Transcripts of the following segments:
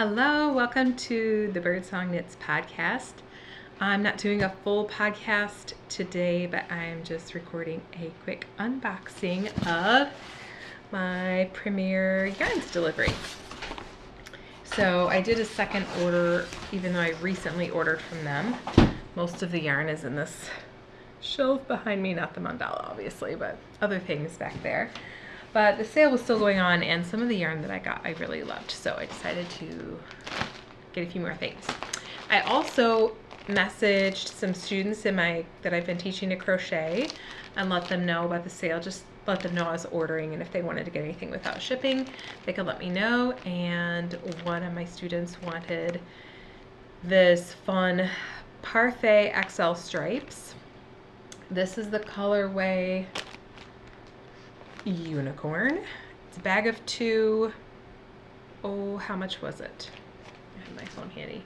Hello, welcome to the Birdsong Knits podcast. I'm not doing a full podcast today, but I'm just recording a quick unboxing of my Premier Yarns delivery. So I did a second order, even though I recently ordered from them. Most of the yarn is in this shelf behind me, not the mandala obviously, but other things back there. But the sale was still going on, and some of the yarn that I got I really loved, so I decided to get a few more things. I also messaged some students that I've been teaching to crochet and let them know about the sale. Just let them know I was ordering, and if they wanted to get anything without shipping, they could let me know. And one of my students wanted this fun Parfait XL stripes. This is the colorway Unicorn. It's a bag of 2. Oh, how much was it? I have my phone handy.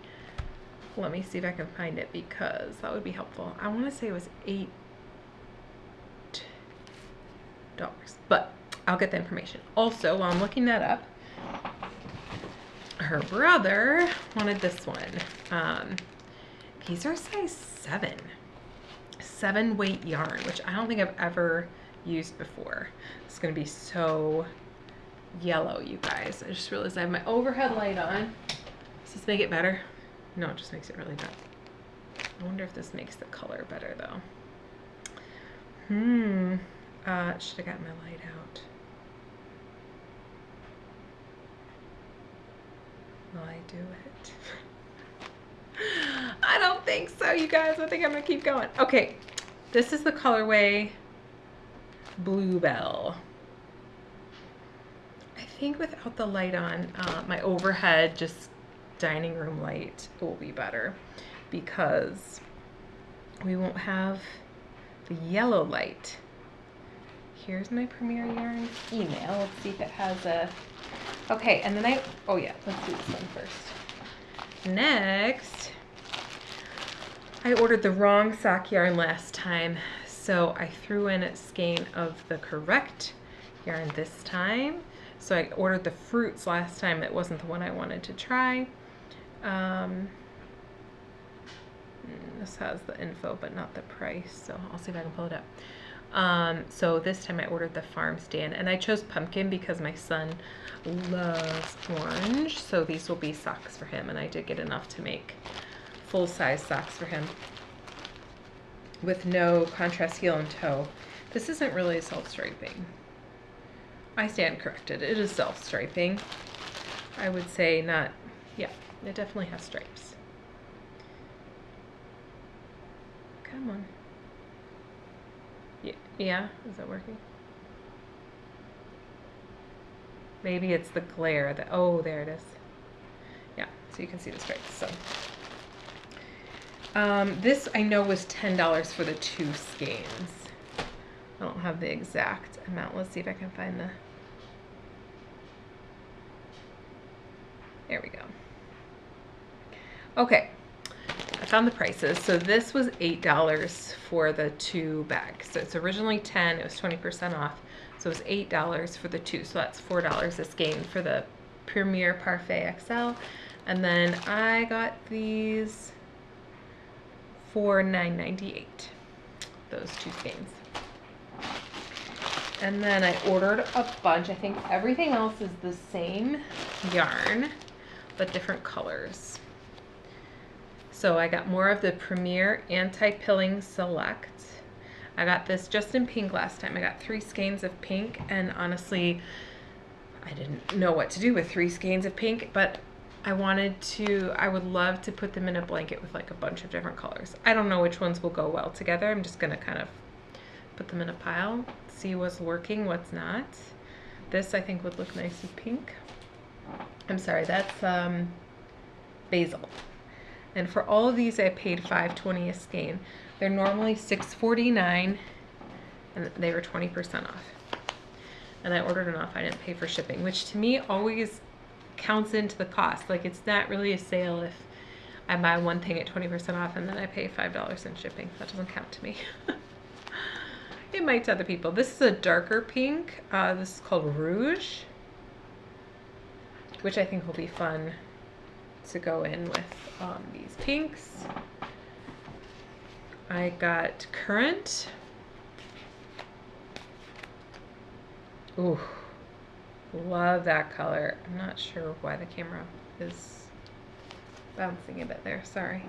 Let me see if I can find it because that would be helpful. I want to say it was $8, but I'll get the information. Also, while I'm looking that up, her brother wanted this one. These are size 7 weight yarn, which I don't think I've ever used before. It's gonna be so yellow, you guys. I just realized I have my overhead light on. Does this make it better? No, it just makes it really bad. I wonder if this makes the color better though. Should have gotten my light out. Will I do it? I don't think so, you guys. I think I'm gonna keep going. Okay, this is the colorway Bluebell. I think without the light on, my overhead just dining room light will be better because we won't have the yellow light. Here's my Premier Yarn email. Let's see if it has a... Okay, and then let's do this one first. Next, I ordered the wrong sock yarn last time, so I threw in a skein of the correct yarn this time. So I ordered the fruits last time. It wasn't the one I wanted to try. This has the info, but not the price, so I'll see if I can pull it up. So this time I ordered the farm stand, and I chose pumpkin because my son loves orange, so these will be socks for him, and I did get enough to make full-size socks for him with no contrast heel and toe. This isn't really self-striping. I stand corrected. It is self-striping. I would say not, yeah, it definitely has stripes. Come on. Yeah, is that working? Maybe it's the glare that, oh, there it is. Yeah, so you can see the stripes, so. This I know was $10 for the 2 skeins. I don't have the exact amount. Let's see if I can find the... There we go. Okay, I found the prices. So this was $8 for the 2 bags. So it's originally $10, it was 20% off. So it was $8 for the 2. So that's $4 a skein for the Premier Parfait XL. And then I got these for $9.98, those 2 skeins. And then I ordered a bunch. I think everything else is the same yarn, but different colors. So I got more of the Premier Anti-Pilling Select. I got this just in pink last time. I got 3 skeins of pink, and honestly, I didn't know what to do with 3 skeins of pink, but I would love to put them in a blanket with like a bunch of different colors. I don't know which ones will go well together. I'm just gonna kind of put them in a pile, see what's working, what's not. This I think would look nice with pink. I'm sorry, that's basil. And for all of these I paid $5.20 a skein. They're normally $6.49 and they were 20% off. And I ordered enough, I didn't pay for shipping, which to me always counts into the cost. Like, it's not really a sale if I buy one thing at 20% off and then I pay $5 in shipping. That doesn't count to me. It might to other people. This is a darker pink. This is called Rouge, which I think will be fun to go in with these pinks. I got Currant. Ooh, love that color. I'm not sure why the camera is bouncing a bit there, sorry.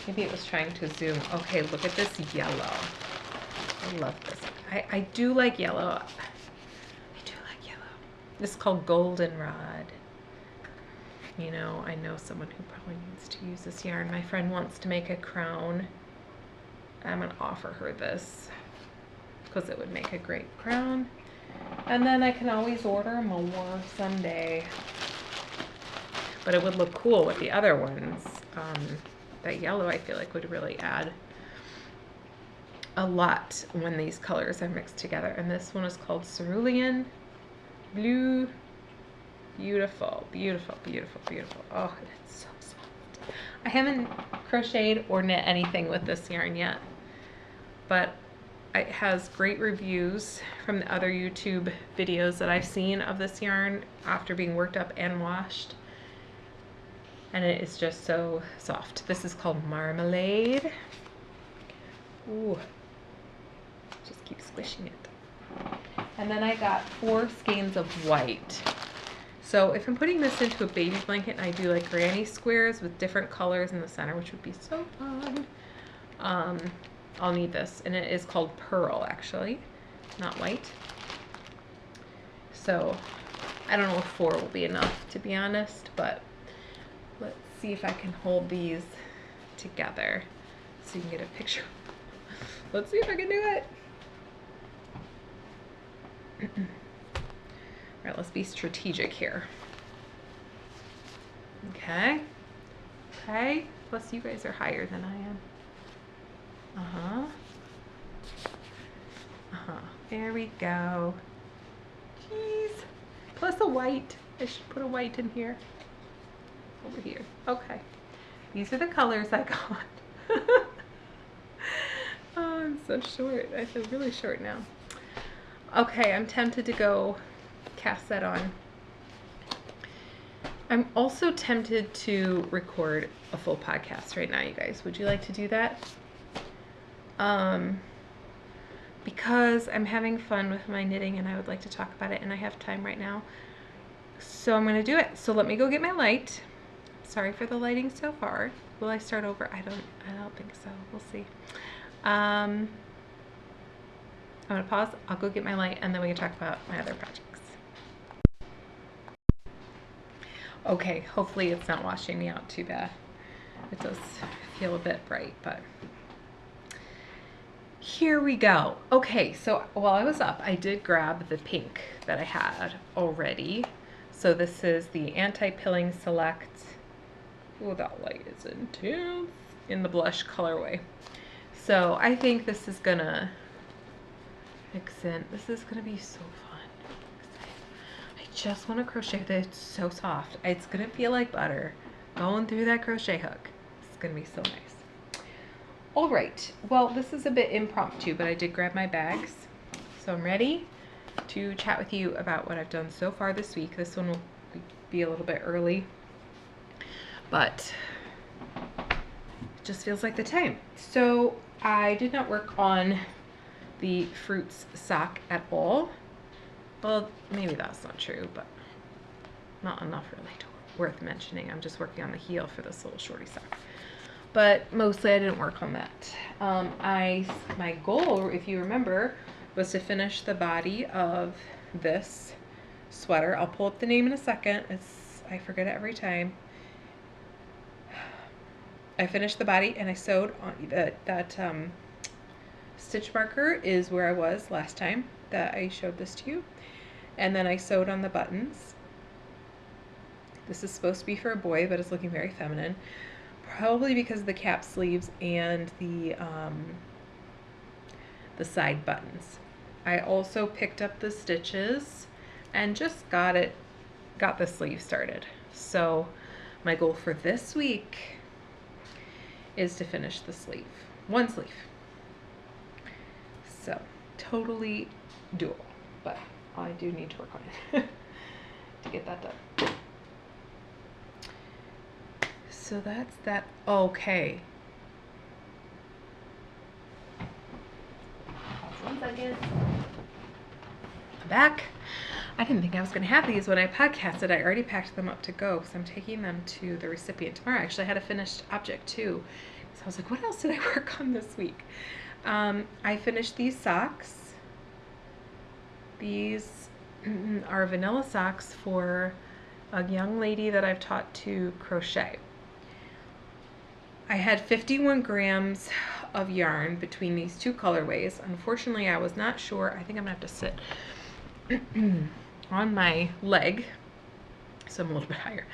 Maybe it was trying to zoom. Okay, look at this yellow. I love this. I do like yellow. I do like yellow. This is called Goldenrod. You know, I know someone who probably needs to use this yarn. My friend wants to make a crown. I'm gonna offer her this because it would make a great crown. And then I can always order more someday. But it would look cool with the other ones. That yellow I feel like would really add a lot when these colors are mixed together. And this one is called Cerulean Blue. Beautiful, beautiful, beautiful, beautiful. Oh, it's so soft. I haven't crocheted or knit anything with this yarn yet, but it has great reviews from the other YouTube videos that I've seen of this yarn after being worked up and washed. And it is just so soft. This is called Marmalade. Ooh, just keep squishing it. And then I got 4 skeins of white. So if I'm putting this into a baby blanket, I do like granny squares with different colors in the center, which would be so fun. I'll need this, and it is called Pearl, actually, not white. So I don't know if 4 will be enough, to be honest, but let's see if I can hold these together so you can get a picture. Let's see if I can do it. All right, let's be strategic here. Okay. Okay. Plus you guys are higher than I am. Uh-huh. Uh-huh. There we go. Jeez. Plus a white. I should put a white in here. Over here. Okay. These are the colors I got. Oh, I'm so short. I feel really short now. Okay, I'm tempted to go cast that on. I'm also tempted to record a full podcast right now, you guys. Would you like to do that? Because I'm having fun with my knitting and I would like to talk about it, and I have time right now. So I'm going to do it. So let me go get my light. Sorry for the lighting so far. Will I start over? I don't think so. We'll see. I'm going to pause. I'll go get my light and then we can talk about my other projects. Okay, hopefully it's not washing me out too bad. It does feel a bit bright, but here we go. Okay, so while I was up, I did grab the pink that I had already. So this is the Anti-Pilling Select. Oh, that light is intense. In the blush colorway. So I think this is gonna accent. This is gonna be so fun. I just want to crochet with it. It's so soft. It's gonna feel like butter going through that crochet hook. It's gonna be so nice. All right. Well, this is a bit impromptu, but I did grab my bags, so I'm ready to chat with you about what I've done so far this week. This one will be a little bit early, but it just feels like the time. So I did not work on the fruits sock at all. Well, maybe that's not true, but not enough really worth mentioning. I'm just working on the heel for this little shorty sock. But mostly I didn't work on that. My goal, if you remember, was to finish the body of this sweater. I'll pull up the name in a second. I forget it every time. I finished the body and I sewed on that stitch marker is where I was last time that I showed this to you. And then I sewed on the buttons. This is supposed to be for a boy, but it's looking very feminine. Probably because of the cap sleeves and the side buttons. I also picked up the stitches and just got the sleeve started. So my goal for this week is to finish the sleeve, one sleeve. So totally doable, but I do need to work on it to get that done. So that's that. Okay. Pause 1 second. I'm back. I didn't think I was going to have these when I podcasted. I already packed them up to go, so I'm taking them to the recipient tomorrow. Actually, I had a finished object too. So I was like, what else did I work on this week? I finished these socks. These are vanilla socks for a young lady that I've taught to crochet. I had 51 grams of yarn between these two colorways. Unfortunately, I was not sure. I think I'm going to have to sit on my leg, so I'm a little bit higher.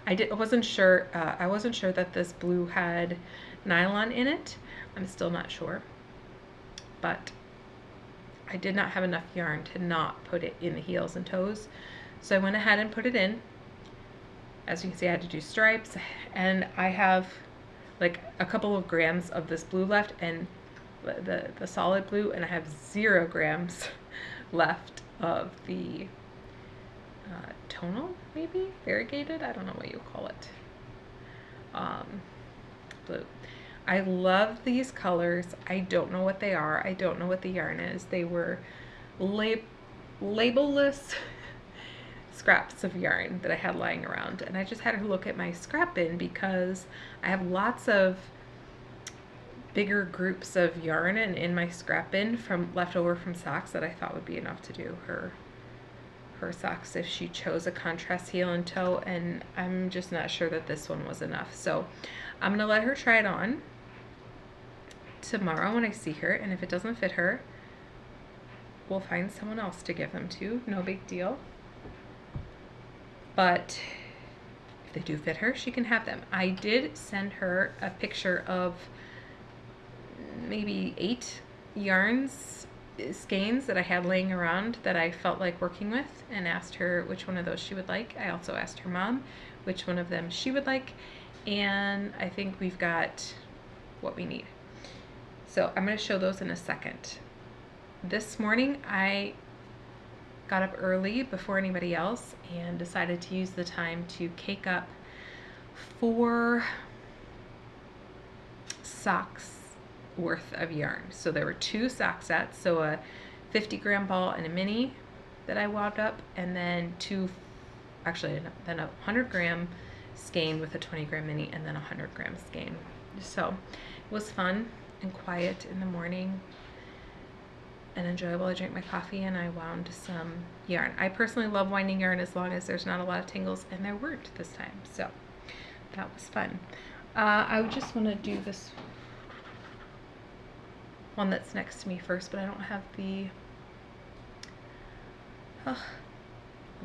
I wasn't sure that this blue had nylon in it. I'm still not sure, but I did not have enough yarn to not put it in the heels and toes, so I went ahead and put it in. As you can see, I had to do stripes, and I have like a couple of grams of this blue left, and the solid blue, and I have 0 grams left of the tonal, maybe variegated, I don't know what you call it, blue. I love these colors. I don't know what they are. I don't know what the yarn is. They were labelless scraps of yarn that I had lying around, and I just had to look at my scrap bin because I have lots of bigger groups of yarn in my scrap bin from leftover from socks that I thought would be enough to do her socks if she chose a contrast heel and toe, and I'm just not sure that this one was enough. So I'm gonna let her try it on tomorrow when I see her, and if it doesn't fit her, we'll find someone else to give them to. No big deal. But if they do fit her, she can have them. I did send her a picture of maybe 8 skeins that I had laying around that I felt like working with, and asked her which one of those she would like. I also asked her mom which one of them she would like, and I think we've got what we need. So I'm going to show those in a second. This morning I got up early before anybody else and decided to use the time to cake up 4 socks worth of yarn. So there were 2 sock sets, so a 50-gram ball and a mini that I wound up, and then then a 100-gram skein with a 20-gram mini, and then a 100-gram skein. So it was fun and quiet in the morning and enjoyable. I drank my coffee and I wound some yarn. I personally love winding yarn as long as there's not a lot of tangles, and there weren't this time, so that was fun. I would just want to do this one that's next to me first, but I don't have the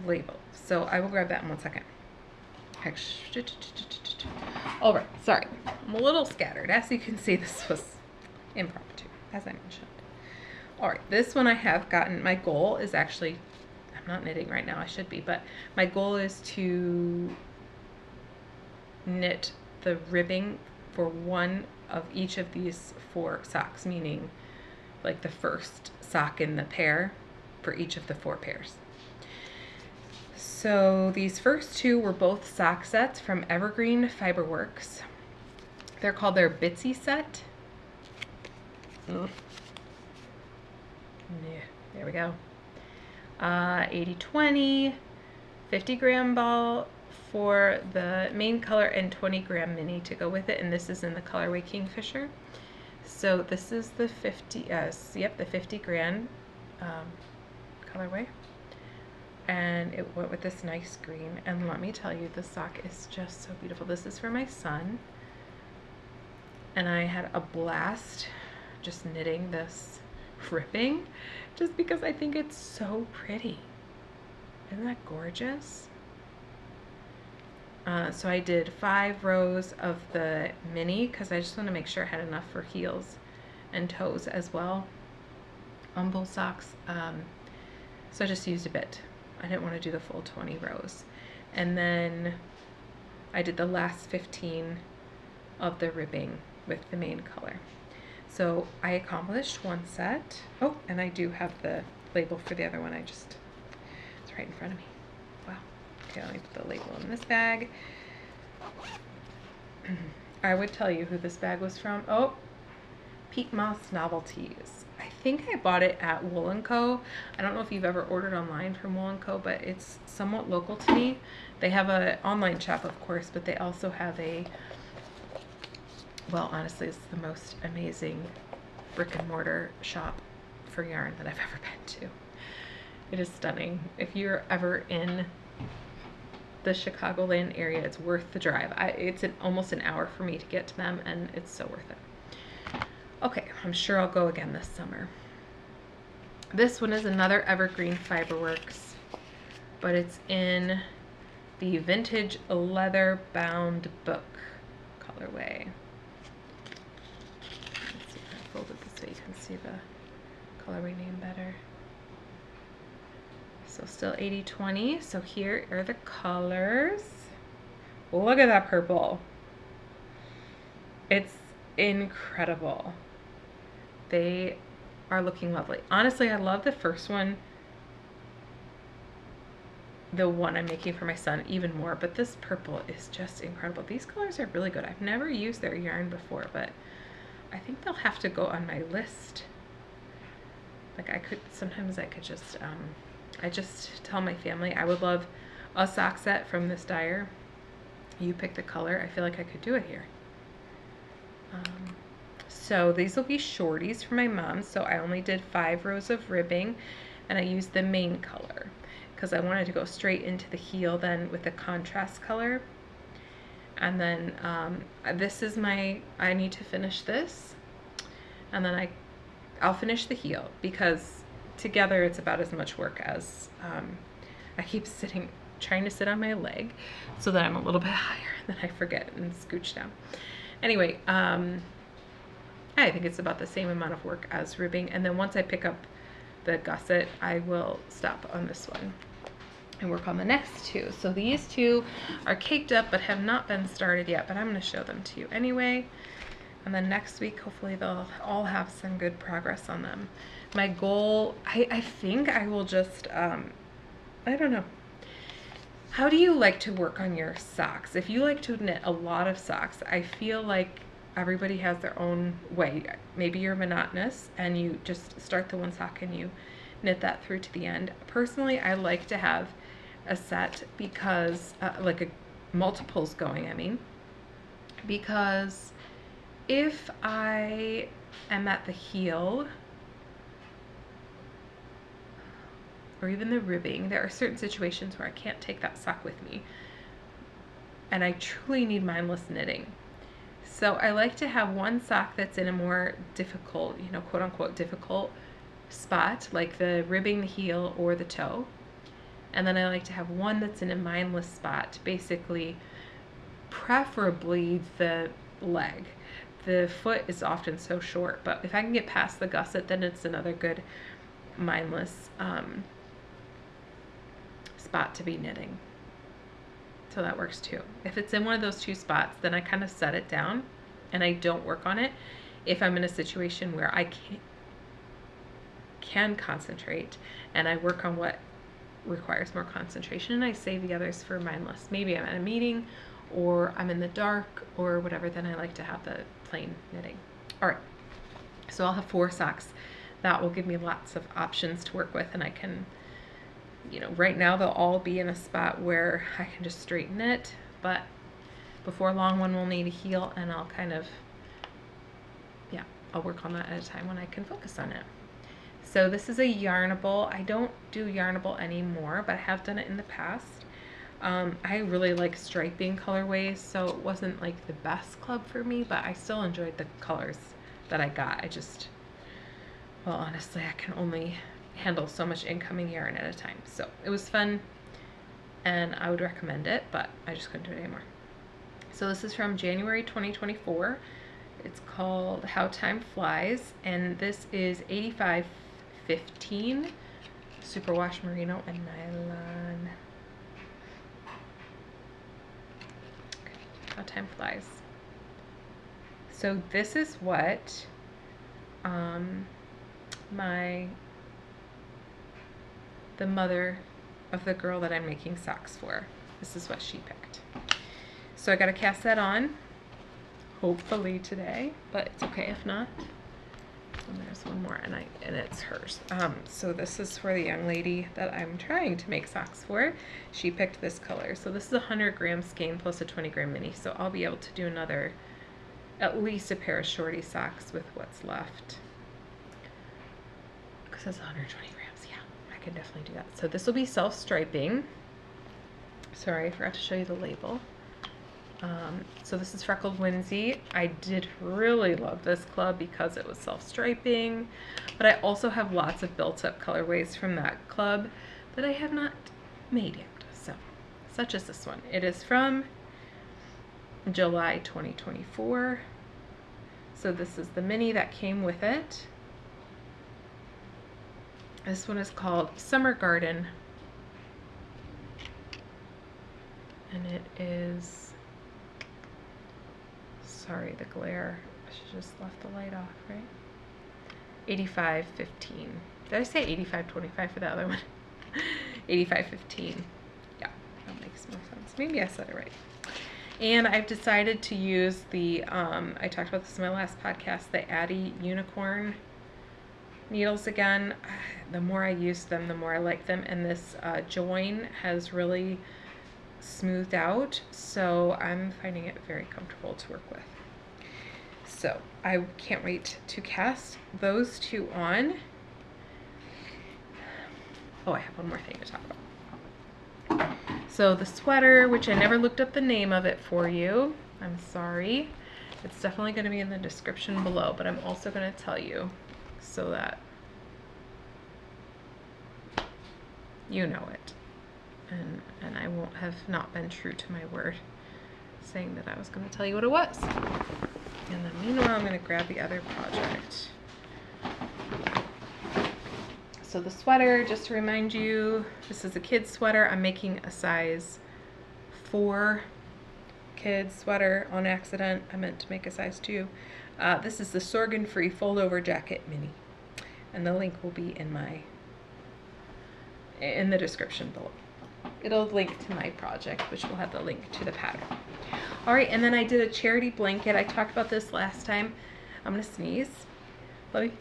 label, so I will grab that in 1 second. All right, sorry, I'm a little scattered. As you can see, this was impromptu, as I mentioned. All right, this one I have gotten. My goal is actually, I'm not knitting right now, I should be, but my goal is to knit the ribbing for one of each of these 4 socks, meaning like the first sock in the pair for each of the 4 pairs. So these first 2 were both sock sets from Evergreen Fiberworks. They're called their Bitsy set. Yeah, there we go. 80-20, 50-gram ball for the main color, and 20-gram mini to go with it, and this is in the colorway Kingfisher. So this is the 50-gram colorway, and it went with this nice green, and let me tell you, the sock is just so beautiful. This is for my son, and I had a blast just knitting this ribbing just because I think it's so pretty. Isn't that gorgeous? So I did 5 rows of the mini because I just want to make sure I had enough for heels and toes as well on both socks. So I just used a bit. I didn't want to do the full 20 rows. And then I did the last 15 of the ribbing with the main color. So I accomplished 1 set. Oh, and I do have the label for the other one. It's right in front of me. Wow. Okay, let me put the label in this bag. I would tell you who this bag was from. Oh, Peak Moss Novelties. I think I bought it at Wool & Co. I don't know if you've ever ordered online from Wool & Co., but it's somewhat local to me. They have an online shop, of course, but they also have a, well, honestly, it's the most amazing brick and mortar shop for yarn that I've ever been to. It is stunning. If you're ever in the Chicagoland area, it's worth the drive. It's almost an hour for me to get to them, and it's so worth it. Okay, I'm sure I'll go again this summer. This one is another Evergreen Fiberworks, but it's in the vintage leather bound book colorway. Let's see if I fold it this way you can see the colorway name better. So still 80/20. So here are the colors. Look at that purple. It's incredible. They are looking lovely. Honestly, I love the first one, the one I'm making for my son, even more, but this purple is just incredible. These colors are really good. I've never used their yarn before, but I think they'll have to go on my list. Like sometimes I could just, I just tell my family I would love a sock set from this dyer. You pick the color. I feel like I could do it here. So these will be shorties for my mom. So I only did 5 rows of ribbing, and I used the main color because I wanted to go straight into the heel then with the contrast color. And then this is I need to finish this, and then I'll finish the heel because together it's about as much work as I keep trying to sit on my leg so that I'm a little bit higher, and then I forget and scooch down. Anyway, I think it's about the same amount of work as ribbing, and then once I pick up the gusset, I will stop on this one and work on the next two. So these two are caked up but have not been started yet, but I'm going to show them to you anyway. And then next week, hopefully they'll all have some good progress on them. My goal, I think I will just, I don't know. How do you like to work on your socks? If you like to knit a lot of socks, I feel like everybody has their own way. Maybe you're monotonous and you just start the one sock and you knit that through to the end. Personally, I like to have a set because, multiples going, I mean, because if I am at the heel or even the ribbing, there are certain situations where I can't take that sock with me, and I truly need mindless knitting. So I like to have one sock that's in a more difficult, quote unquote difficult spot, like the ribbing, the heel, or the toe. And then I like to have one that's in a mindless spot, basically, preferably the leg. The foot is often so short, but if I can get past the gusset, then it's another good mindless spot to be knitting. So that works too. If it's in one of those two spots, then I kind of set it down and I don't work on it. If I'm in a situation where I can concentrate and I work on what requires more concentration and I save the others for mindless. Maybe I'm at a meeting or I'm in the dark or whatever, then I like to have the plain knitting. All right, so I'll have 4 socks. That will give me lots of options to work with, and I can, right now they'll all be in a spot where I can just straighten it, but before long one will need a heel, and I'll kind of, I'll work on that at a time when I can focus on it. So this is a yarnable. I don't do yarnable anymore, but I have done it in the past. I really like striping colorways, so it wasn't like the best club for me, but I still enjoyed the colors that I got. Well, honestly, I can only handle so much incoming yarn at a time. So it was fun, and I would recommend it, but I just couldn't do it anymore. So this is from January 2024. It's called How Time Flies, and this is 85/15 superwash merino and nylon. Okay, How Time Flies. So this is what the mother of the girl that I'm making socks for, this is what she picked. So I got to cast that on, hopefully today, but it's okay if not. And there's one more, and it's hers. So this is for the young lady that I'm trying to make socks for. She picked this color. So this is 100 gram skein plus a 20 gram mini. So I'll be able to do another, at least a pair of shorty socks with what's left. Because it's 120 grams, yeah, I can definitely do that. So this will be self-striping. Sorry, I forgot to show you the label. So this is Freckled Whimsy. I did really love this club because it was self-striping, but I also have lots of built-up colorways from that club that I have not made yet. So, such as this one. It is from July 2024. So this is the mini that came with it. This one is called Summer Garden. And it is... Sorry, the glare. I should just left the light off, right? 85.15. Did I say 85.25 for the other one? 85.15. Yeah, that makes more sense. Maybe I said it right. And I've decided to use the, I talked about this in my last podcast, the Addy Unicorn needles again. The more I use them, the more I like them. And this join has really smoothed out, so I'm finding it very comfortable to work with. So I can't wait to cast those two on. Oh, I have one more thing to talk about. So the sweater, which I never looked up the name of it for you, I'm sorry. It's definitely going to be in the description below, but I'm also going to tell you so that you know it. And I won't have not been true to my word saying that I was going to tell you what it was. And then meanwhile, I'm going to grab the other project. So the sweater, just to remind you, this is a kid's sweater. I'm making a size 4 kids sweater on accident. I meant to make a size 2. This is the sorghum-free fold-over jacket mini. And the link will be in the description below. It'll link to my project, which will have the link to the pattern. All right, and then I did a charity blanket. I talked about this last time. I'm gonna sneeze. Let me.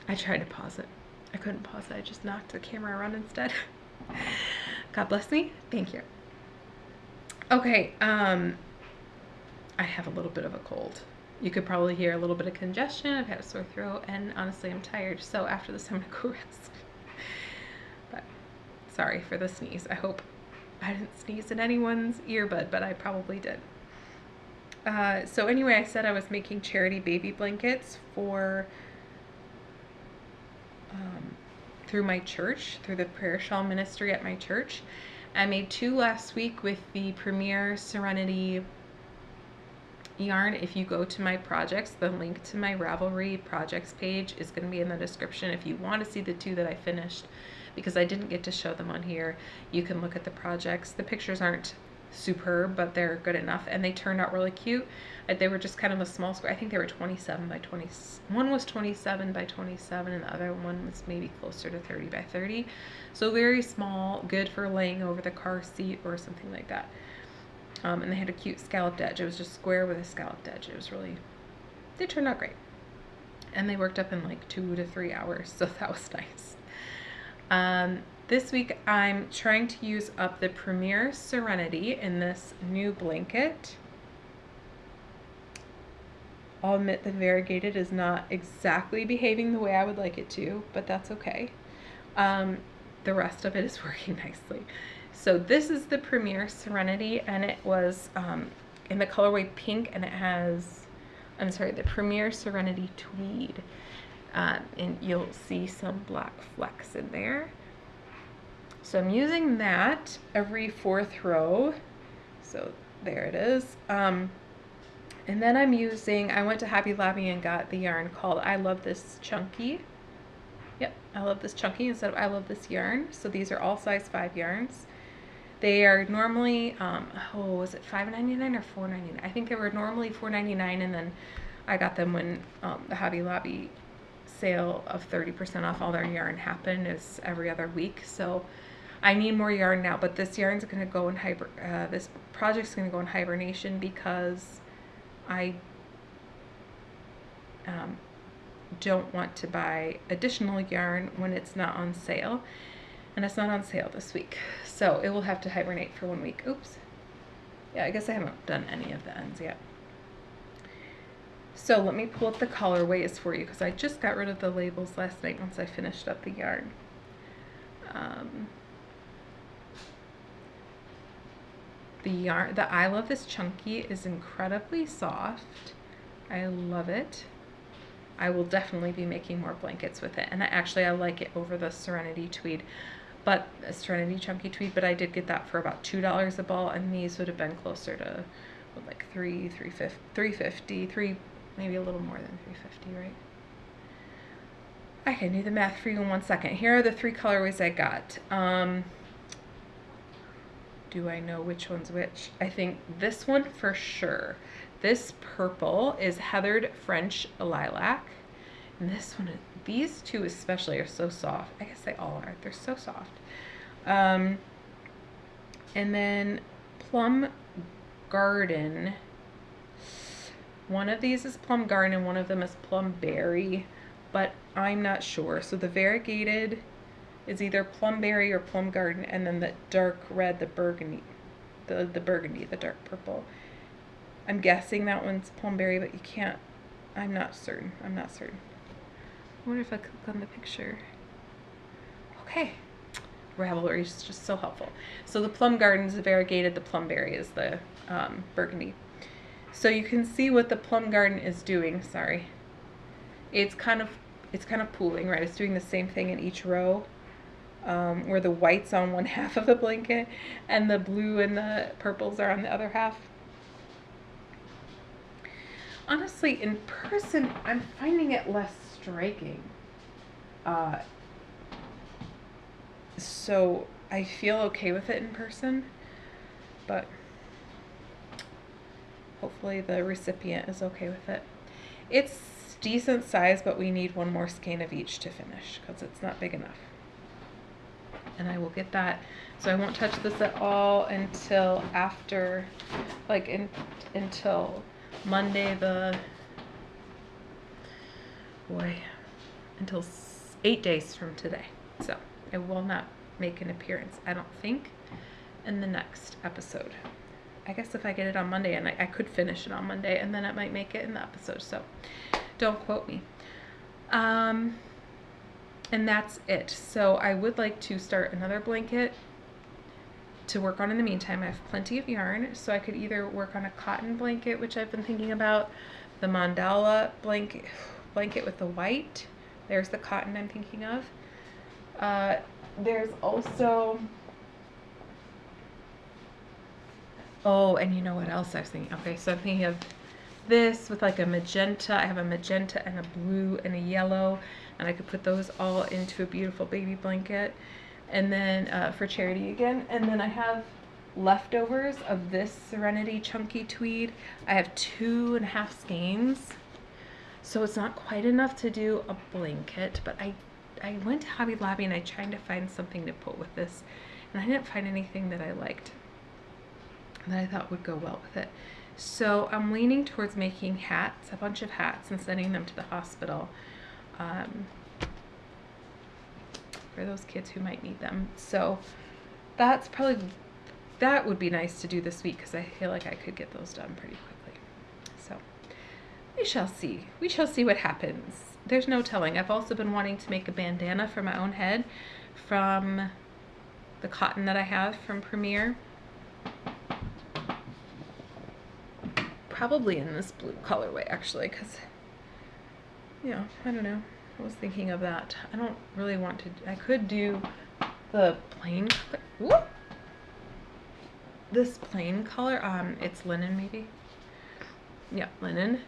I tried to pause it. I couldn't pause it. I just knocked the camera around instead. God bless me. Thank you. Okay, I have a little bit of a cold. You could probably hear a little bit of congestion. I've had a sore throat, and honestly, I'm tired. So after this, I'm gonna go rest. But sorry for the sneeze. I hope I didn't sneeze in anyone's earbud, but I probably did. So anyway, I said I was making charity baby blankets for through my church, through the prayer shawl ministry at my church. I made 2 last week with the Premier Serenity yarn. If you go to my projects, the link to my Ravelry projects page is going to be in the description. If you want to see the 2 that I finished, because I didn't get to show them on here, you can look at the projects. The pictures aren't superb, but they're good enough, and they turned out really cute. They were just kind of a small square. I think they were 27 by 20. One was 27 by 27, and the other one was maybe closer to 30 by 30. So very small, good for laying over the car seat or something like that. And they had a cute scalloped edge. It was just square with a scalloped edge. It was really, they turned out great. And they worked up in like 2 to 3 hours, so that was nice. This week I'm trying to use up the Premier Serenity in this new blanket. I'll admit the variegated is not exactly behaving the way I would like it to, but that's okay. The rest of it is working nicely. So this is the Premier Serenity, and it was in the colorway pink, and it has, I'm sorry, the Premier Serenity Tweed. And you'll see some black flecks in there. So I'm using that every 4th row. So there it is. And then I'm using, I went to Hobby Lobby and got the yarn called I Love This Chunky. Yep, I Love This Chunky instead of I Love This Yarn. So these are all size 5 yarns. They are normally, was it $5.99 or $4.99? I think they were normally $4.99, and then I got them when the Hobby Lobby sale of 30% off all their yarn happened. Is every other week. So I need more yarn now, but this yarn's going to go in this project's going to go in hibernation because I don't want to buy additional yarn when it's not on sale, and it's not on sale this week, so it will have to hibernate for 1 week. Oops. Yeah, I guess I haven't done any of the ends yet. So let me pull up the colorways for you because I just got rid of the labels last night once I finished up the yarn. The I Love This Chunky is incredibly soft. I love it. I will definitely be making more blankets with it, and I like it over the Serenity Tweed, but Serenity Chunky Tweed. But I did get that for about $2 a ball, and these would have been closer to like $350, maybe a little more than $350, right? I can do the math for you in 1 second. Here are the 3 colorways I got. Do I know which one's which? I think this one for sure. This purple is Heathered French Lilac. And this one, these two especially are so soft. I guess they all are. They're so soft. And then Plum Garden. One of these is Plum Garden and one of them is Plum Berry, but I'm not sure. So the variegated is either Plum Berry or Plum Garden, and then the dark red, the burgundy, the burgundy, the dark purple. I'm guessing that one's Plum Berry, but you can't, I'm not certain. I wonder if I click on the picture. Okay. Ravelry is just so helpful. So the Plum Garden is the variegated, the Plum Berry is the burgundy. So you can see what the Plum Garden is doing. Sorry. It's kind of pooling, right? It's doing the same thing in each row. Where the white's on one half of the blanket and the blue and the purples are on the other half. Honestly, in person, I'm finding it less striking. So I feel okay with it in person, but hopefully the recipient is okay with it. It's decent size, but we need 1 more skein of each to finish because it's not big enough. And I will get that. So I won't touch this at all until after, until Monday until 8 days from today. So I will not make an appearance, I don't think, in the next episode. I guess if I get it on Monday, and I could finish it on Monday, and then I might make it in the episode, so don't quote me. And that's it. So I would like to start another blanket to work on in the meantime. I have plenty of yarn, so I could either work on a cotton blanket, which I've been thinking about, the mandala blanket with the white. There's the cotton I'm thinking of. There's also, oh, and you know what else I was thinking? Okay, so I'm thinking of this with like a magenta. I have a magenta and a blue and a yellow, and I could put those all into a beautiful baby blanket, and then for charity again. And then I have leftovers of this Serenity Chunky Tweed. I have 2.5 skeins, so it's not quite enough to do a blanket, but I went to Hobby Lobby and I tried to find something to put with this, and I didn't find anything that I liked that I thought would go well with it. So I'm leaning towards making hats, a bunch of hats, and sending them to the hospital for those kids who might need them. So that would be nice to do this week because I feel like I could get those done pretty quickly. So we shall see. We shall see what happens. There's no telling. I've also been wanting to make a bandana for my own head from the cotton that I have from Premier. Probably in this blue colorway, actually, because, I don't know. I was thinking of that. I don't really want to. I could do the plain color. Whoop! This plain color. It's linen, maybe. Yeah, linen.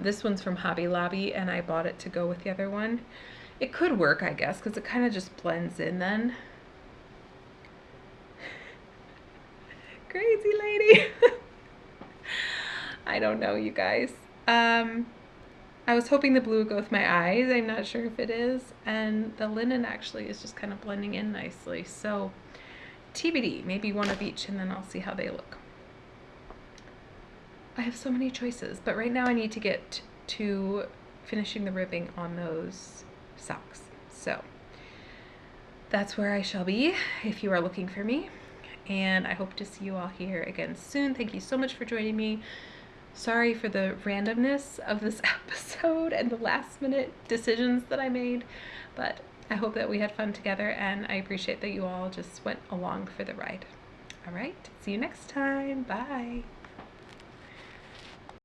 This one's from Hobby Lobby, and I bought it to go with the other one. It could work, I guess, because it kind of just blends in then. Crazy lady. I don't know, you guys. I was hoping the blue would go with my eyes. I'm not sure if it is. And the linen actually is just kind of blending in nicely. So TBD, maybe one of each, and then I'll see how they look. I have so many choices, but right now I need to get to finishing the ribbing on those socks. So that's where I shall be if you are looking for me. And I hope to see you all here again soon. Thank you so much for joining me. Sorry for the randomness of this episode and the last minute decisions that I made, but I hope that we had fun together, and I appreciate that you all just went along for the ride. All right, see you next time. Bye.